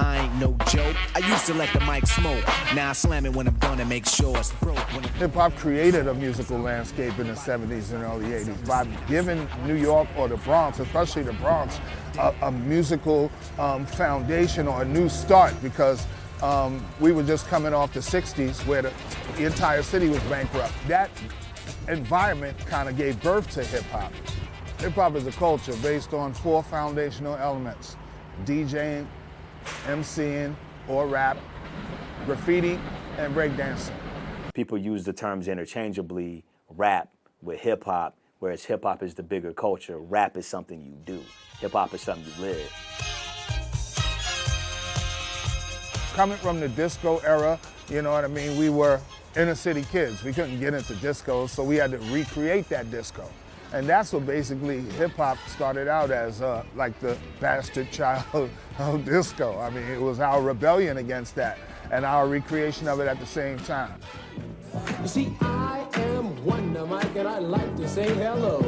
I ain't no joke. I used to let the mic smoke. Now I slam it when I'm done and make sure it's broke. Hip-hop created a musical landscape in the 70s and early 80s by giving New York or the Bronx, especially the Bronx, a musical foundation or a new start, because we were just coming off the 60s where the entire city was bankrupt. That environment kind of gave birth to hip-hop. Hip-hop is a culture based on 4 foundational elements: DJing, MCing or rap, graffiti, and breakdancing. People use the terms interchangeably, rap with hip-hop, whereas hip-hop is the bigger culture. Rap is something you do. Hip-hop is something you live. Coming from the disco era, you know what I mean, we were inner city kids. We couldn't get into disco, so we had to recreate that disco. And that's what basically hip-hop started out as, like the bastard child of disco. I mean, it was our rebellion against that and our recreation of it at the same time. You see, I am Wonder Mike, and I like to say hello.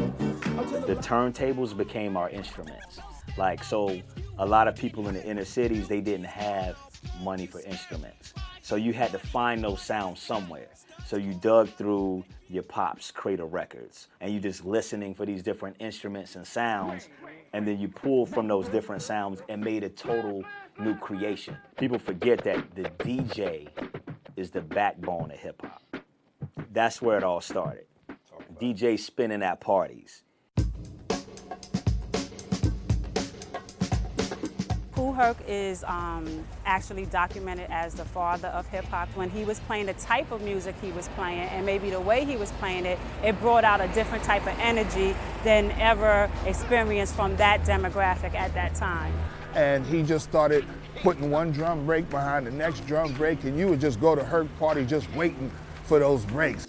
The turntables became our instruments. Like, so a lot of people in the inner cities, they didn't have money for instruments. So you had to find those sounds somewhere. So you dug through your pop's crate of records and you just listening for these different instruments and sounds, and then you pulled from those different sounds and made a total new creation. People forget that the DJ is the backbone of hip hop. That's where it all started. DJ spinning at parties. Kool Herc is actually documented as the father of hip-hop. When he was playing the type of music he was playing and maybe the way he was playing it, it brought out a different type of energy than ever experienced from that demographic at that time. And he just started putting one drum break behind the next drum break, and you would just go to Herc party just waiting for those breaks.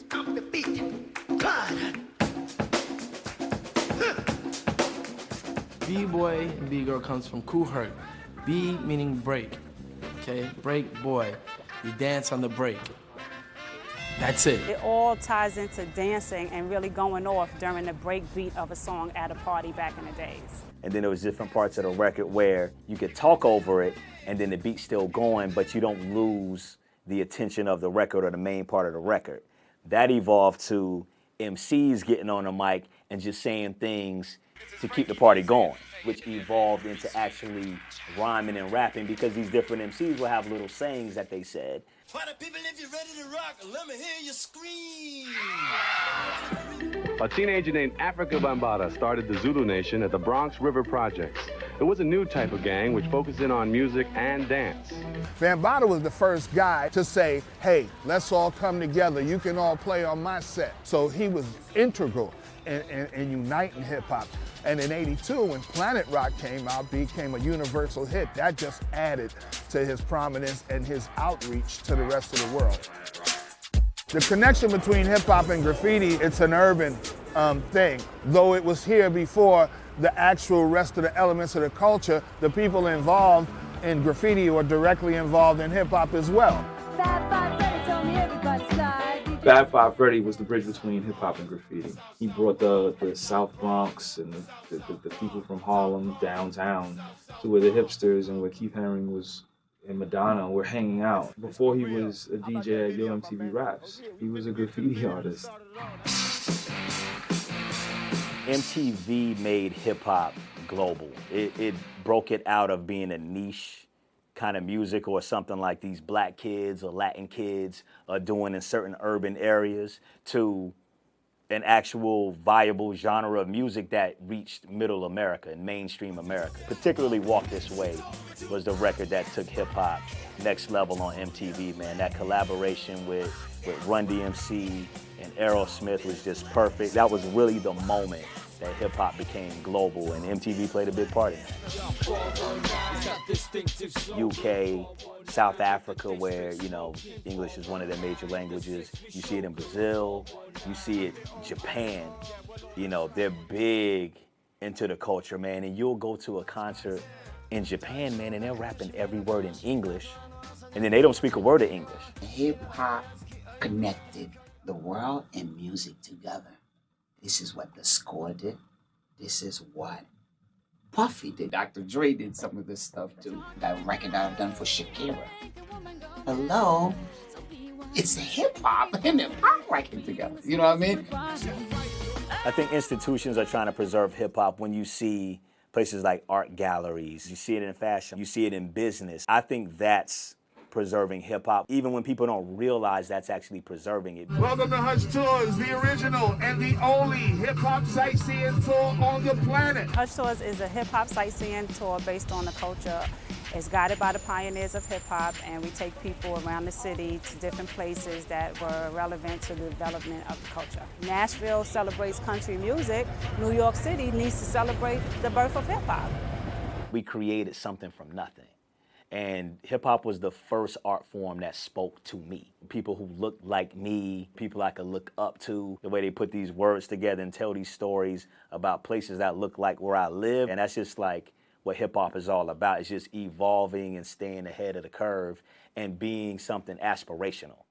B-boy and B-girl comes from Kool Herc. B meaning break, okay? Break boy, you dance on the break. That's it. It all ties into dancing and really going off during the break beat of a song at a party back in the days. And then there was different parts of the record where you could talk over it and then the beat's still going, but you don't lose the attention of the record or the main part of the record. That evolved to MCs getting on the mic and just saying things to keep the party going, which evolved into actually rhyming and rapping, because these different MCs will have little sayings that they said. Party people, if you're ready to rock, let me hear you scream. A teenager named Africa Bambaataa started the Zulu Nation at the Bronx River Projects. It was a new type of gang which focused in on music and dance. Bambaataa was the first guy to say, hey, let's all come together. You can all play on my set. So he was integral in uniting hip-hop. And in '82, when Planet Rock came out, became a universal hit. That just added to his prominence and his outreach to the rest of the world. The connection between hip-hop and graffiti, it's an urban thing. Though it was here before the actual rest of the elements of the culture, the people involved in graffiti were directly involved in hip-hop as well. Fab Five Freddy was the bridge between hip-hop and graffiti. He brought the South Bronx and the people from Harlem downtown to where the hipsters and where Keith Haring was and Madonna were hanging out. Before he was a DJ at Yo MTV Raps, he was a graffiti artist. MTV made hip-hop global. It broke it out of being a niche kind of music or something like these black kids or Latin kids are doing in certain urban areas to an actual viable genre of music that reached middle America and mainstream America. Particularly Walk This Way was the record that took hip-hop next level on MTV, man. That collaboration with Run DMC and Aerosmith was just perfect. That was really the moment that hip-hop became global, and MTV played a big part in that. UK, South Africa, where, you know, English is one of their major languages. You see it in Brazil, you see it in Japan. You know, they're big into the culture, man, and you'll go to a concert in Japan, man, and they're rapping every word in English, and then they don't speak a word of English. Hip-hop connected the world and music together. This is what the score did. This is what Puffy did. Dr. Dre did some of this stuff too. That record that I've done for Shakira. Hello? It's hip hop and hip hop working together. You know what I mean? I think institutions are trying to preserve hip hop when you see places like art galleries, you see it in fashion, you see it in business. I think that's preserving hip hop, even when people don't realize that's actually preserving it. Welcome to Hush Tours, the original and the only hip hop sightseeing tour on the planet. Hush Tours is a hip hop sightseeing tour based on the culture. It's guided by the pioneers of hip hop, and we take people around the city to different places that were relevant to the development of the culture. Nashville celebrates country music. New York City needs to celebrate the birth of hip hop. We created something from nothing. And hip hop was the first art form that spoke to me. People who looked like me, people I could look up to, the way they put these words together and tell these stories about places that look like where I live. And that's just like what hip hop is all about. It's just evolving and staying ahead of the curve and being something aspirational.